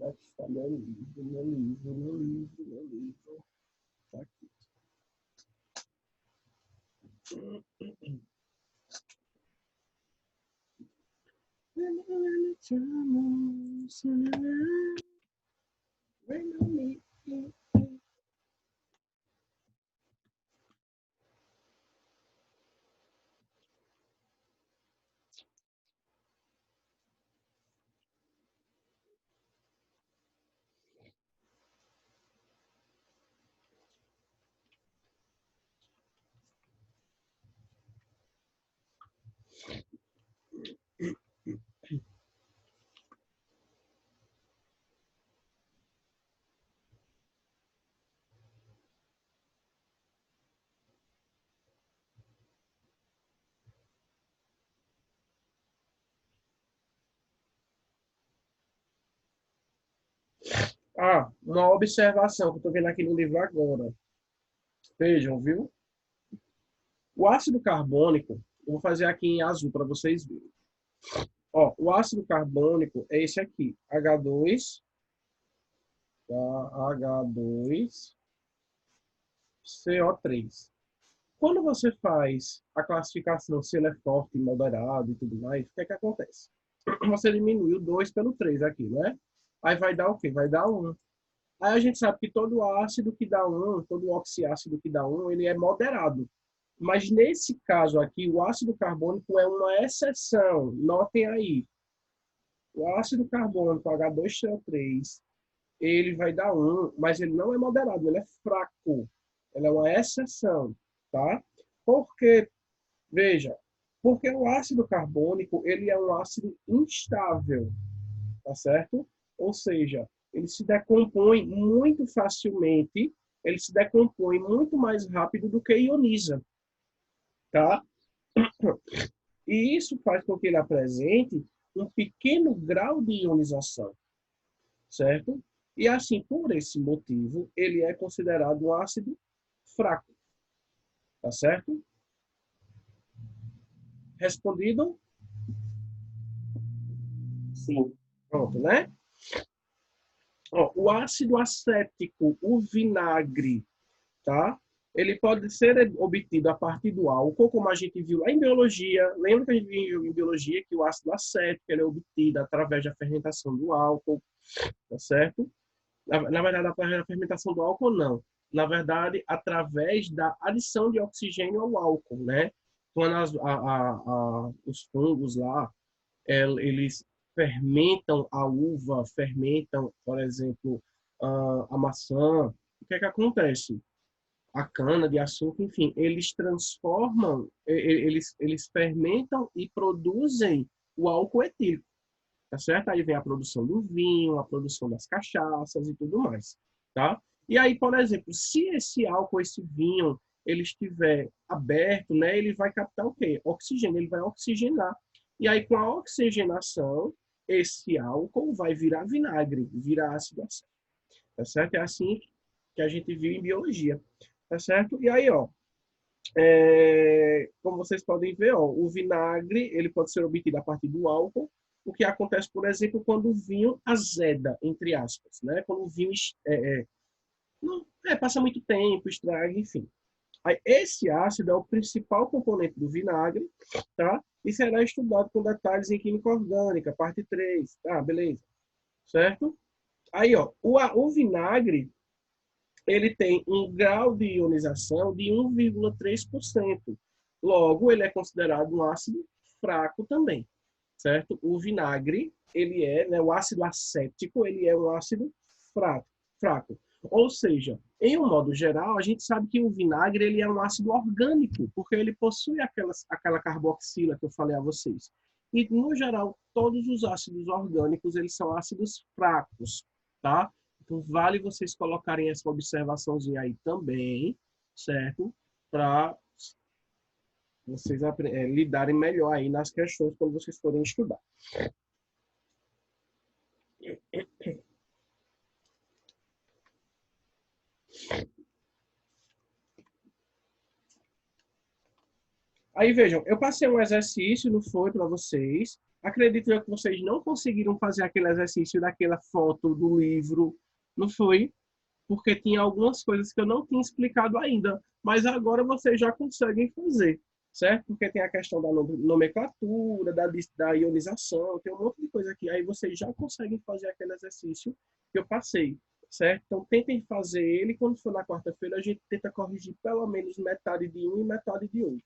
Onde está meu livro, meu livro, meu livro, meu livro. Tá aqui. Ah, uma observação que eu estou vendo aqui no livro agora. Vejam, viu? O ácido carbônico, eu vou fazer aqui em azul para vocês verem. Ó, o ácido carbônico é esse aqui, H2, tá? H2CO3. Quando você faz a classificação se ele é forte, moderado e tudo mais, o que é que acontece? Você diminui o 2 pelo 3 aqui, né? Aí vai dar o quê? Vai dar 1. Aí a gente sabe que todo ácido que dá 1, todo oxiácido que dá 1, ele é moderado. Mas nesse caso aqui, o ácido carbônico é uma exceção. Notem aí. O ácido carbônico H2CO3, ele vai dar 1, mas ele não é moderado, ele é fraco. Ele é uma exceção, tá? Porque, veja, porque o ácido carbônico, ele é um ácido instável, tá certo? Ou seja, ele se decompõe muito facilmente, ele se decompõe muito mais rápido do que ioniza, tá? E isso faz com que ele apresente um pequeno grau de ionização, certo? E assim, por esse motivo, ele é considerado um ácido fraco, tá certo? Respondido? Sim. Pronto, né? Ó, o ácido acético, o vinagre, tá? Ele pode ser obtido a partir do álcool, como a gente viu lá em biologia. Lembra que a gente viu em biologia que o ácido acético ele é obtido através da fermentação do álcool, tá certo? Na verdade, através da fermentação do álcool, não. Na verdade, através da adição de oxigênio ao álcool, né? Quando os fungos lá, eles fermentam a uva, fermentam, por exemplo, a maçã, o que é que acontece? A cana de açúcar, enfim, eles transformam, eles fermentam e produzem o álcool etílico, tá certo? Aí vem a produção do vinho, a produção das cachaças e tudo mais, tá? E aí, por exemplo, se esse álcool, esse vinho, ele estiver aberto, né, ele vai captar o quê? Oxigênio, ele vai oxigenar. E aí, com a oxigenação, esse álcool vai virar vinagre, virar ácido acético, tá certo? É assim que a gente viu em biologia, tá certo? E aí, ó, como vocês podem ver, ó, o vinagre ele pode ser obtido a partir do álcool, o que acontece, por exemplo, quando o vinho azeda, entre aspas, né? Quando o vinho não, passa muito tempo, estraga, enfim. Aí, esse ácido é o principal componente do vinagre, tá? E será estudado com detalhes em química orgânica, parte 3, tá? Beleza, certo? Aí, ó, o vinagre, ele tem um grau de ionização de 1,3%. Logo, ele é considerado um ácido fraco também, certo? O vinagre, ele é, né, o ácido acético, ele é um ácido fraco. Ou seja, em um modo geral, a gente sabe que o vinagre ele é um ácido orgânico, porque ele possui aquela carboxila que eu falei a vocês. E, no geral, todos os ácidos orgânicos, eles são ácidos fracos, tá? Então, vale vocês colocarem essa observaçãozinha aí também, certo? Para vocês lidarem melhor aí nas questões quando vocês forem estudar. Aí vejam, eu passei um exercício, não foi para vocês, Acredito eu que vocês não conseguiram fazer aquele exercício daquela foto do livro, não foi? Porque tinha algumas coisas que eu não tinha explicado ainda, mas agora vocês já conseguem fazer, certo? Porque tem a questão da nomenclatura, da ionização, tem um monte de coisa aqui. Aí vocês já conseguem fazer aquele exercício que eu passei, certo? Então tentem fazer ele, quando for na quarta-feira a gente tenta corrigir pelo menos metade de um e metade de outro.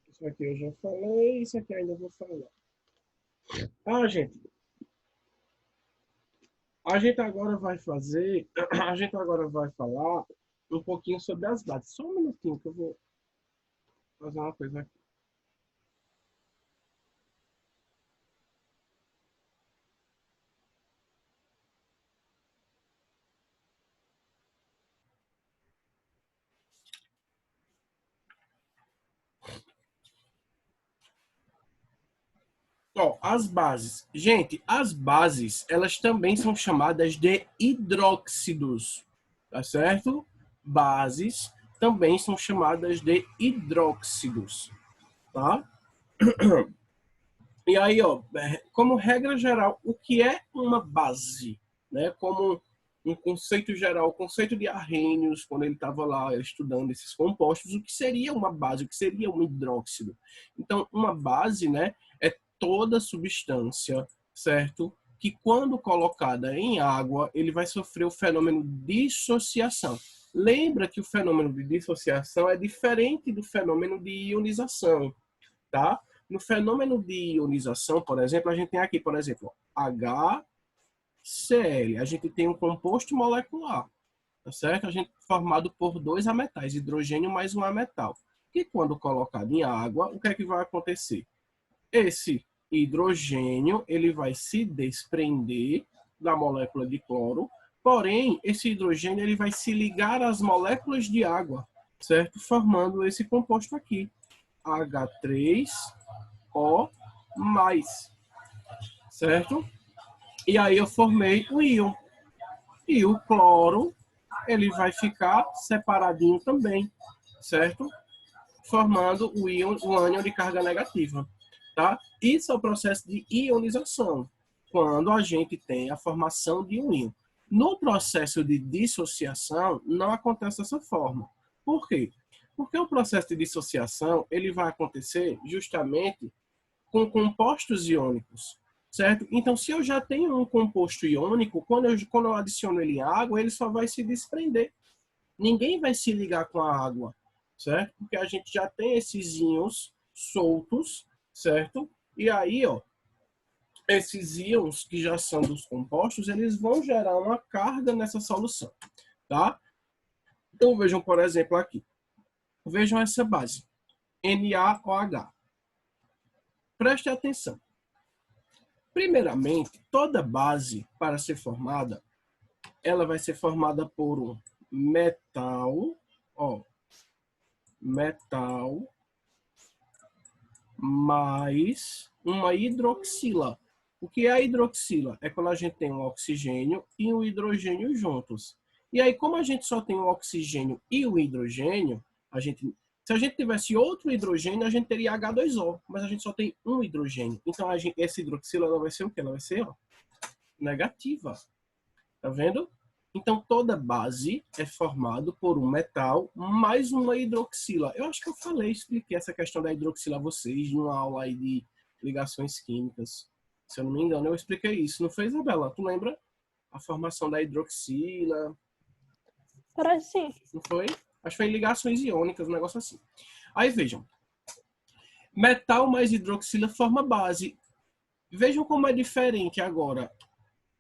Isso aqui eu já falei, isso aqui ainda vou falar. Ah, gente, a gente agora vai falar um pouquinho sobre as bases. Só um minutinho que eu vou fazer uma coisa aqui. Ó, as bases. Gente, as bases, elas também são chamadas de hidróxidos, tá certo? Bases também são chamadas de hidróxidos, tá? E aí, ó, como regra geral, o que é uma base, né? Como um conceito geral, o conceito de Arrhenius, quando ele estava lá estudando esses compostos, o que seria uma base, o que seria um hidróxido. Então, uma base, né, é toda substância, certo? Que quando colocada em água, ele vai sofrer o fenômeno de dissociação. Lembra que o fenômeno de dissociação é diferente do fenômeno de ionização, tá? No fenômeno de ionização, por exemplo, a gente tem aqui, por exemplo, HCl. A gente tem um composto molecular, tá certo? A gente formado por dois ametais, hidrogênio mais um ametal. E quando colocado em água, o que é que vai acontecer? Esse hidrogênio, ele vai se desprender da molécula de cloro, porém, esse hidrogênio ele vai se ligar às moléculas de água, certo? Formando esse composto aqui, H3O+, certo? E aí eu formei o íon. E o cloro, ele vai ficar separadinho também, certo? Formando o íon, o ânion de carga negativa, tá? Isso é o processo de ionização, quando a gente tem a formação de um íon. No processo de dissociação, não acontece dessa forma. Por quê? Porque o processo de dissociação, ele vai acontecer justamente com compostos iônicos, certo? Então, se eu já tenho um composto iônico, quando eu adiciono ele em água, ele só vai se desprender. Ninguém vai se ligar com a água, certo? Porque a gente já tem esses íons soltos, certo? E aí, ó, esses íons que já são dos compostos, eles vão gerar uma carga nessa solução, tá? Então, vejam, por exemplo, aqui. Vejam essa base, NaOH. Preste atenção. Primeiramente, toda base, para ser formada, ela vai ser formada por um metal, ó, metal mais uma hidroxila. O que é a hidroxila? É quando a gente tem um oxigênio e um hidrogênio juntos. E aí, como a gente só tem o oxigênio e o hidrogênio, se a gente tivesse outro hidrogênio, a gente teria H2O, mas a gente só tem um hidrogênio. Então, essa hidroxila ela vai ser o quê? Ela vai ser negativa. Tá vendo? Então, toda base é formada por um metal mais uma hidroxila. Eu acho que eu expliquei essa questão da hidroxila a vocês numa aula aí de ligações químicas. Se eu não me engano, eu expliquei isso. Não foi, Isabela? Tu lembra? A formação da hidroxila. Parece sim. Não foi? Acho que foi em ligações iônicas, um negócio assim. Aí, vejam. Metal mais hidroxila forma base. Vejam como é diferente agora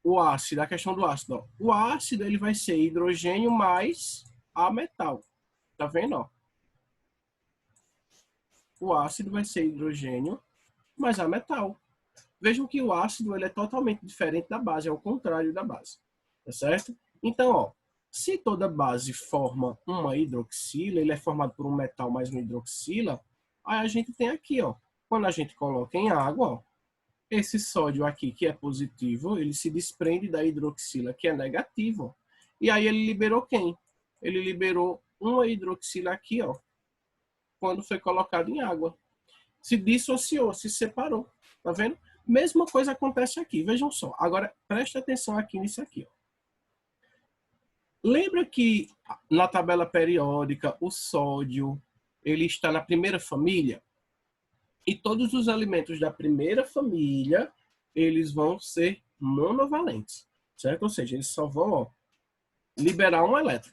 o ácido, a questão do ácido. Ó. O ácido ele vai ser hidrogênio mais a metal. Tá vendo? Ó? O ácido vai ser hidrogênio mais a metal. Vejam que o ácido ele é totalmente diferente da base, é o contrário da base. Tá certo? Então, ó, se toda base forma uma hidroxila, ele é formado por um metal mais uma hidroxila, aí a gente tem aqui, ó, quando a gente coloca em água, ó, esse sódio aqui, que é positivo, ele se desprende da hidroxila, que é negativo. E aí ele liberou quem? Ele liberou uma hidroxila aqui, ó, quando foi colocado em água. Se dissociou, se separou. Tá vendo? Mesma coisa acontece aqui. Vejam só. Agora, preste atenção aqui nisso aqui, ó. Lembra que na tabela periódica o sódio ele está na primeira família? E todos os elementos da primeira família, eles vão ser monovalentes, certo? Ou seja, eles só vão, ó, liberar um elétron,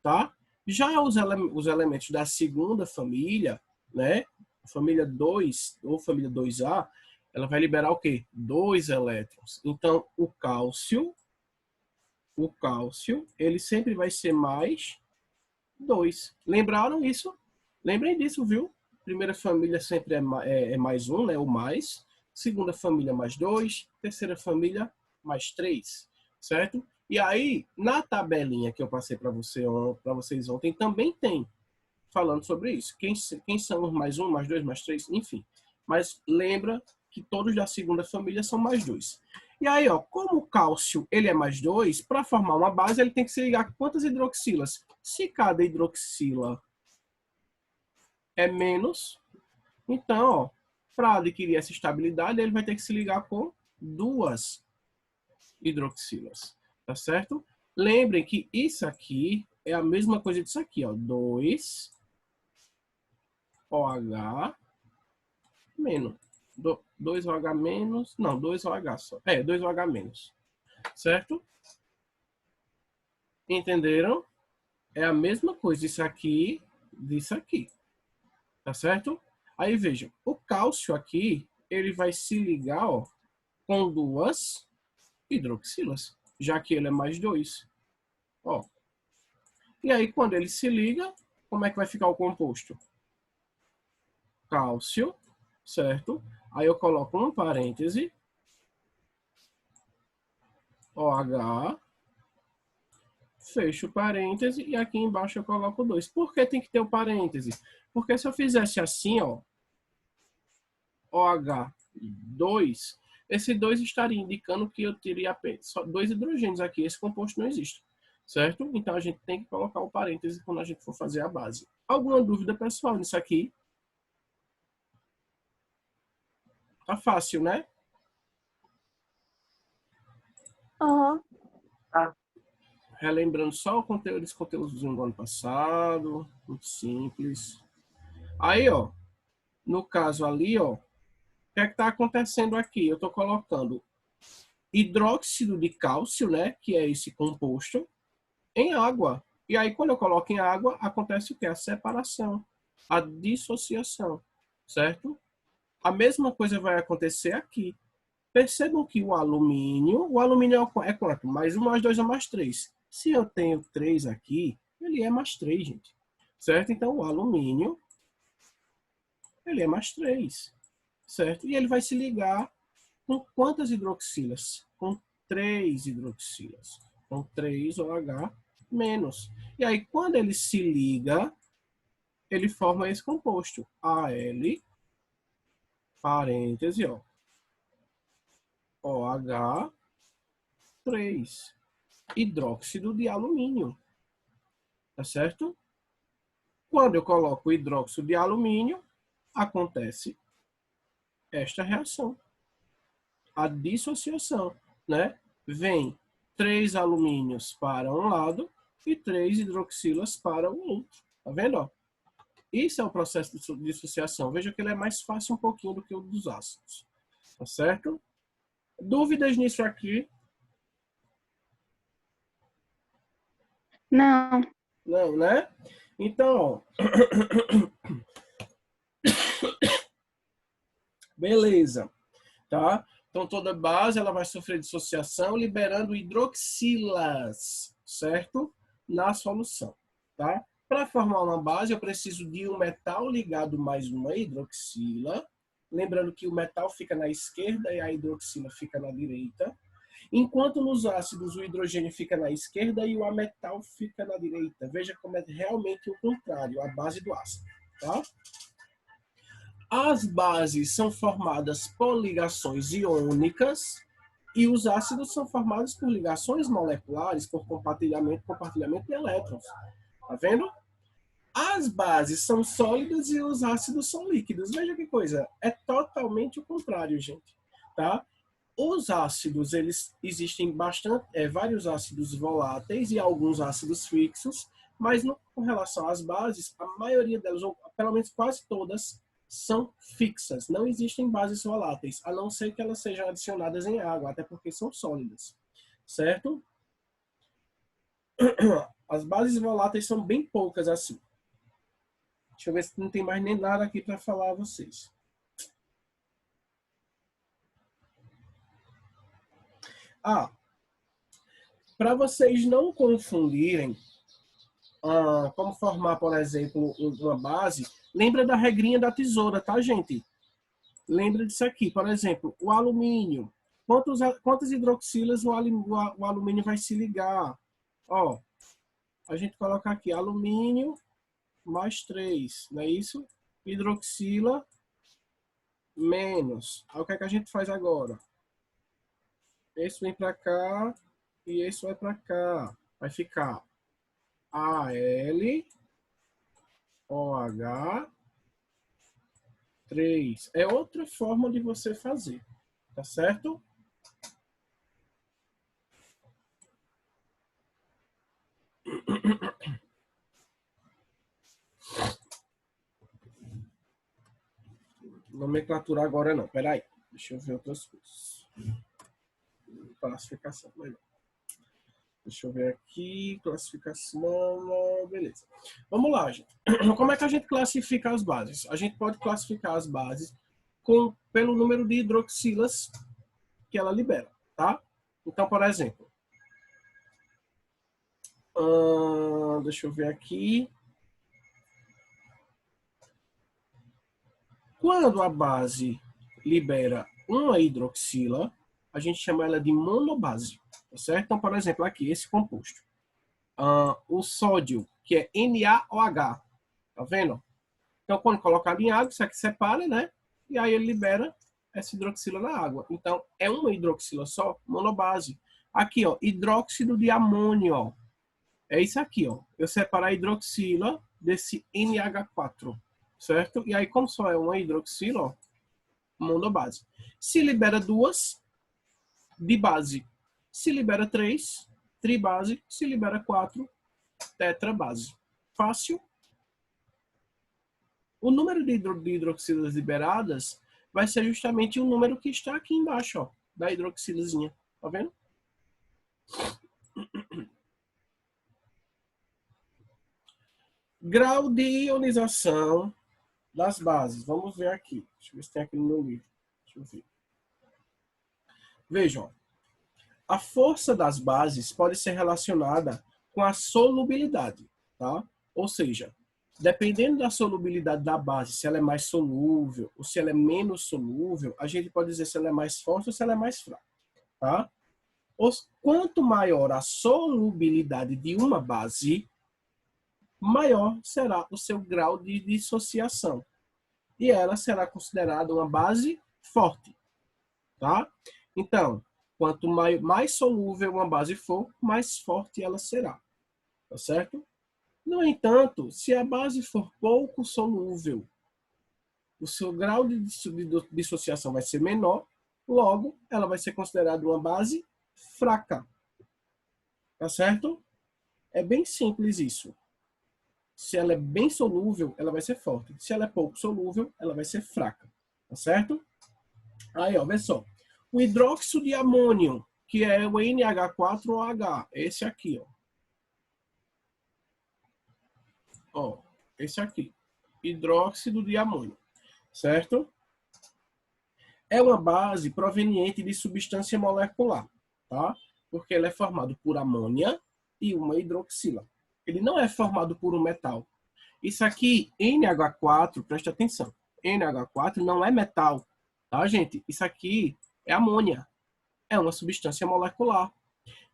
tá? Já os elementos da segunda família, né? Família 2 ou família 2A, ela vai liberar o quê? 2 elétrons. Então, o cálcio, ele sempre vai ser mais 2. Lembraram isso? Lembrem disso, viu? Primeira família sempre é mais 1, né? O mais. Segunda família, mais 2. Terceira família, mais 3. Certo? E aí, na tabelinha que eu passei para vocês ontem, também tem falando sobre isso. Quem são os mais 1, mais 2, mais 3, enfim. Mas lembra que todos da segunda família são mais 2. E aí, ó, como o cálcio ele é mais 2, para formar uma base, ele tem que se ligar com quantas hidroxilas? Se cada hidroxila é menos, então, ó, para adquirir essa estabilidade, ele vai ter que se ligar com 2 hidroxilas, tá certo? Lembrem que isso aqui é a mesma coisa disso aqui, ó, 2 OH menos. 2OH menos, não, 2OH só. 2OH menos, certo? Entenderam? É a mesma coisa isso aqui, disso aqui, tá certo? Aí vejam, o cálcio aqui, ele vai se ligar, ó, com 2 hidroxilas, já que ele é mais 2. Ó. E aí, quando ele se liga, como é que vai ficar o composto? Cálcio, certo? Aí eu coloco um parêntese, OH, fecho o parêntese e aqui embaixo eu coloco 2. Por que tem que ter o parêntese? Porque se eu fizesse assim, ó, OH2, esse 2 estaria indicando que eu teria só 2 hidrogênios aqui. Esse composto não existe, certo? Então a gente tem que colocar o parêntese quando a gente for fazer a base. Alguma dúvida, pessoal, nisso aqui? Tá fácil, né? Aham. Relembrando só o conteúdo, esse conteúdozinho do ano passado, muito simples. Aí, ó, no caso ali, ó, o que é que tá acontecendo aqui? Eu tô colocando hidróxido de cálcio, né, que é esse composto, em água. E aí, quando eu coloco em água, acontece o quê? A separação, a dissociação, certo? A mesma coisa vai acontecer aqui. Percebam que o alumínio é quanto? Mais 1, mais 2 ou mais 3. Se eu tenho 3 aqui, ele é mais 3, gente. Certo? Então, o alumínio, ele é mais 3. Certo? E ele vai se ligar com quantas hidroxilas? Com 3 hidroxilas. Com 3 OH menos. E aí, quando ele se liga, ele forma esse composto. Al, parêntese, ó, OH3. Hidróxido de alumínio. Tá certo? Quando eu coloco o hidróxido de alumínio, acontece esta reação. A dissociação, né? Vem 3 alumínios para um lado e 3 hidroxilas para o outro. Tá vendo? Ó? Isso é o processo de dissociação. Veja que ele é mais fácil um pouquinho do que o dos ácidos. Tá certo? Dúvidas nisso aqui? Não. Não, né? Então, ó. Beleza. Tá? Então, toda base ela vai sofrer dissociação, liberando hidroxilas, certo? Na solução, tá? Para formar uma base, eu preciso de um metal ligado mais uma hidroxila. Lembrando que o metal fica na esquerda e a hidroxila fica na direita. Enquanto nos ácidos o hidrogênio fica na esquerda e o ametal fica na direita. Veja como é realmente o contrário, a base do ácido, tá? As bases são formadas por ligações iônicas e os ácidos são formados por ligações moleculares, por compartilhamento de elétrons. Tá vendo? As bases são sólidas e os ácidos são líquidos. Veja que coisa, é totalmente o contrário, gente. Tá? Os ácidos, eles existem vários ácidos voláteis e alguns ácidos fixos, mas com relação às bases, a maioria delas, ou pelo menos quase todas, são fixas. Não existem bases voláteis, a não ser que elas sejam adicionadas em água, até porque são sólidas. Certo? As bases voláteis são bem poucas assim. Deixa eu ver se não tem mais nem nada aqui para falar a vocês. Para vocês não confundirem como formar, por exemplo, uma base, lembra da regrinha da tesoura, tá, gente? Lembra disso aqui. Por exemplo, o alumínio. Quantas hidroxilas o alumínio vai se ligar? Ó, a gente coloca aqui alumínio mais 3, não é isso? Hidroxila menos. Aí o que é que a gente faz agora? Esse vem para cá e esse vai para cá. Vai ficar AlOH3. É outra forma de você fazer, tá certo? Nomenclatura agora não, peraí. Deixa eu ver outras coisas. Classificação, melhor. Deixa eu ver aqui, classificação, beleza. Vamos lá, gente. Como é que a gente classifica as bases? A gente pode classificar as bases pelo número de hidroxilas que ela libera, tá? Então, por exemplo, deixa eu ver aqui. Quando a base libera uma hidroxila, a gente chama ela de monobase, tá certo? Então, por exemplo, aqui, esse composto. O sódio, que é NaOH, tá vendo? Então, quando colocar em água, isso aqui separa, né? E aí ele libera essa hidroxila na água. Então, é uma hidroxila só, monobase. Aqui, ó, hidróxido de amônio, ó. É isso aqui, ó. Eu separo a hidroxila desse NH4, certo? E aí, como só é uma hidroxila, ó, monobase. Se libera duas, dibase. Se libera três, tribase. Se libera quatro, tetrabase. Fácil. O número de hidroxilas liberadas vai ser justamente o número que está aqui embaixo, ó, da hidroxilazinha. Tá vendo? Grau de ionização das bases. Vamos ver aqui. Deixa eu ver se tem aqui no meu livro. Deixa eu ver. Vejam. A força das bases pode ser relacionada com a solubilidade, tá? Ou seja, dependendo da solubilidade da base, se ela é mais solúvel ou se ela é menos solúvel, a gente pode dizer se ela é mais forte ou se ela é mais fraca, tá? Quanto maior a solubilidade de uma base, maior será o seu grau de dissociação. E ela será considerada uma base forte, tá? Então, quanto mais solúvel uma base for, mais forte ela será, tá certo? No entanto, se a base for pouco solúvel, o seu grau de dissociação vai ser menor, logo, ela vai ser considerada uma base fraca. Tá certo? É bem simples isso. Se ela é bem solúvel, ela vai ser forte. Se ela é pouco solúvel, ela vai ser fraca. Tá certo? Aí, ó, vê só. O hidróxido de amônio, que é o NH4OH, esse aqui, ó. Ó, esse aqui. Hidróxido de amônio. Certo? É uma base proveniente de substância molecular, tá? Porque ele é formado por amônia e uma hidroxila. Ele não é formado por um metal. Isso aqui, NH4, presta atenção. NH4 não é metal, tá, gente? Isso aqui é amônia. É uma substância molecular.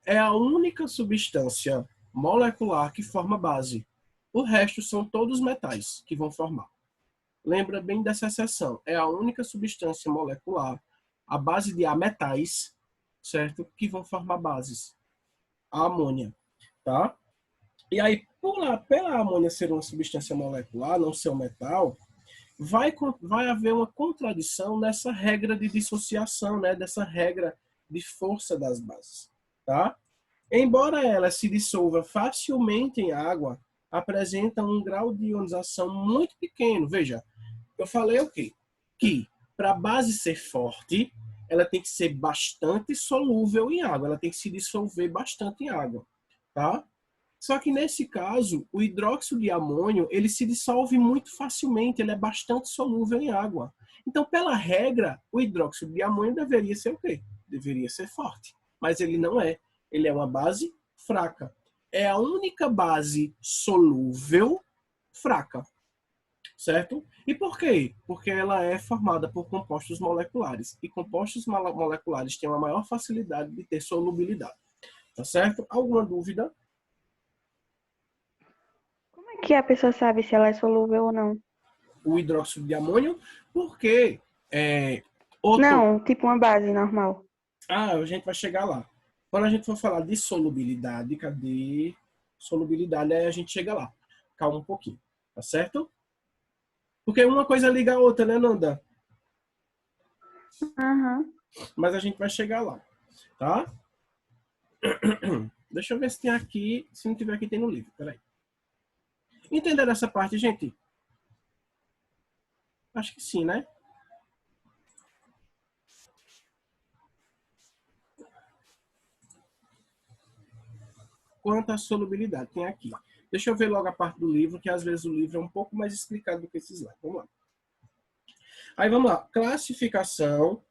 É a única substância molecular que forma base. O resto são todos metais que vão formar. Lembra bem dessa seção. É a única substância molecular, à base de ametais, certo? Que vão formar bases. A amônia, tá? E aí, pela amônia ser uma substância molecular, não ser um metal, vai haver uma contradição nessa regra de dissociação, né? Dessa regra de força das bases, tá? Embora ela se dissolva facilmente em água, apresenta um grau de ionização muito pequeno. Veja, eu falei o quê? Que para a base ser forte, ela tem que ser bastante solúvel em água, ela tem que se dissolver bastante em água, tá? Só que nesse caso, o hidróxido de amônio, ele se dissolve muito facilmente, ele é bastante solúvel em água. Então, pela regra, o hidróxido de amônio deveria ser o quê? Deveria ser forte, mas ele não é. Ele é uma base fraca. É a única base solúvel fraca, certo? E por quê? Porque ela é formada por compostos moleculares. E compostos moleculares têm uma maior facilidade de ter solubilidade. Tá certo? Alguma dúvida? Como é que a pessoa sabe se ela é solúvel ou não? O hidróxido de amônio, porque outro... Não, tipo uma base normal. a gente vai chegar lá. Quando a gente for falar de solubilidade, cadê? Solubilidade, aí a gente chega lá. Calma um pouquinho, tá certo? Porque uma coisa liga a outra, né, Nanda? Aham. Mas a gente vai chegar lá, tá? Deixa eu ver se tem aqui. Se não tiver aqui, tem no livro. Peraí. Entenderam essa parte, gente? Acho que sim, né? Quanto à solubilidade, tem aqui. Deixa eu ver logo a parte do livro, que às vezes o livro é um pouco mais explicado do que esses lá. Vamos lá. Aí vamos lá. Classificação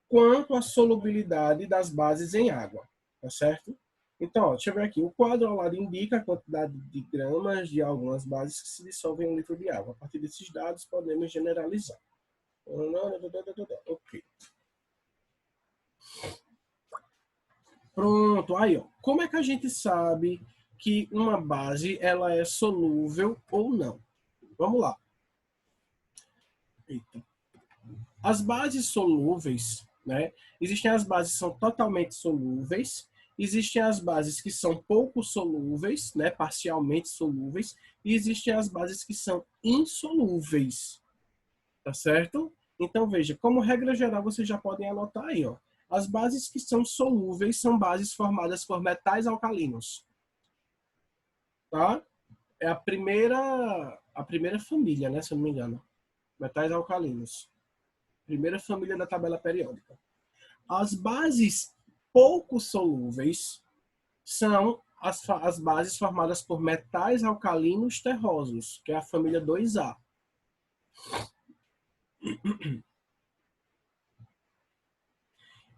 quanto à solubilidade das bases em água. Tá certo? Então, ó, deixa eu ver aqui. O quadro ao lado indica a quantidade de gramas de algumas bases que se dissolvem em um litro de água. A partir desses dados, podemos generalizar. Ok. Pronto. Aí, ó. Como é que a gente sabe que uma base ela é solúvel ou não? Vamos lá. Eita. As bases solúveis, né? Existem as bases que são totalmente solúveis, existem as bases que são pouco solúveis, né? Parcialmente solúveis, e existem as bases que são insolúveis, tá certo? Então veja, como regra geral, vocês já podem anotar aí, ó. As bases que são solúveis são bases formadas por metais alcalinos, tá? É a primeira família, né? Se eu não me engano, metais alcalinos. Primeira família da tabela periódica. As bases pouco solúveis são as bases formadas por metais alcalinos terrosos, que é a família 2A.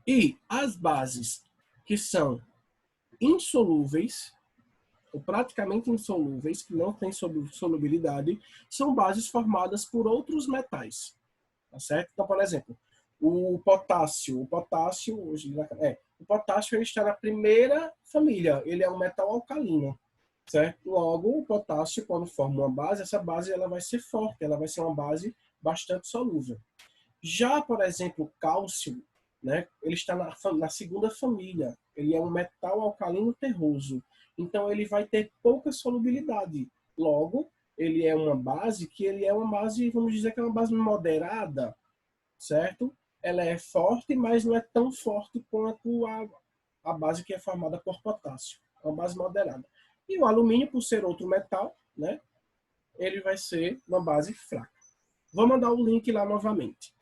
E as bases que são insolúveis, ou praticamente insolúveis, que não têm solubilidade, são bases formadas por outros metais. Tá certo? Então, por exemplo, o potássio ele está na primeira família, ele é um metal alcalino, certo? Logo, o potássio, quando forma uma base, essa base ela vai ser forte, ela vai ser uma base bastante solúvel. Já, por exemplo, o cálcio, né, ele está na segunda família, ele é um metal alcalino terroso, então ele vai ter pouca solubilidade. Logo, ele é uma base vamos dizer que é uma base moderada, certo? Ela é forte, mas não é tão forte quanto a base que é formada por potássio. É uma base moderada. E o alumínio, por ser outro metal, né, ele vai ser uma base fraca. Vou mandar o link lá novamente.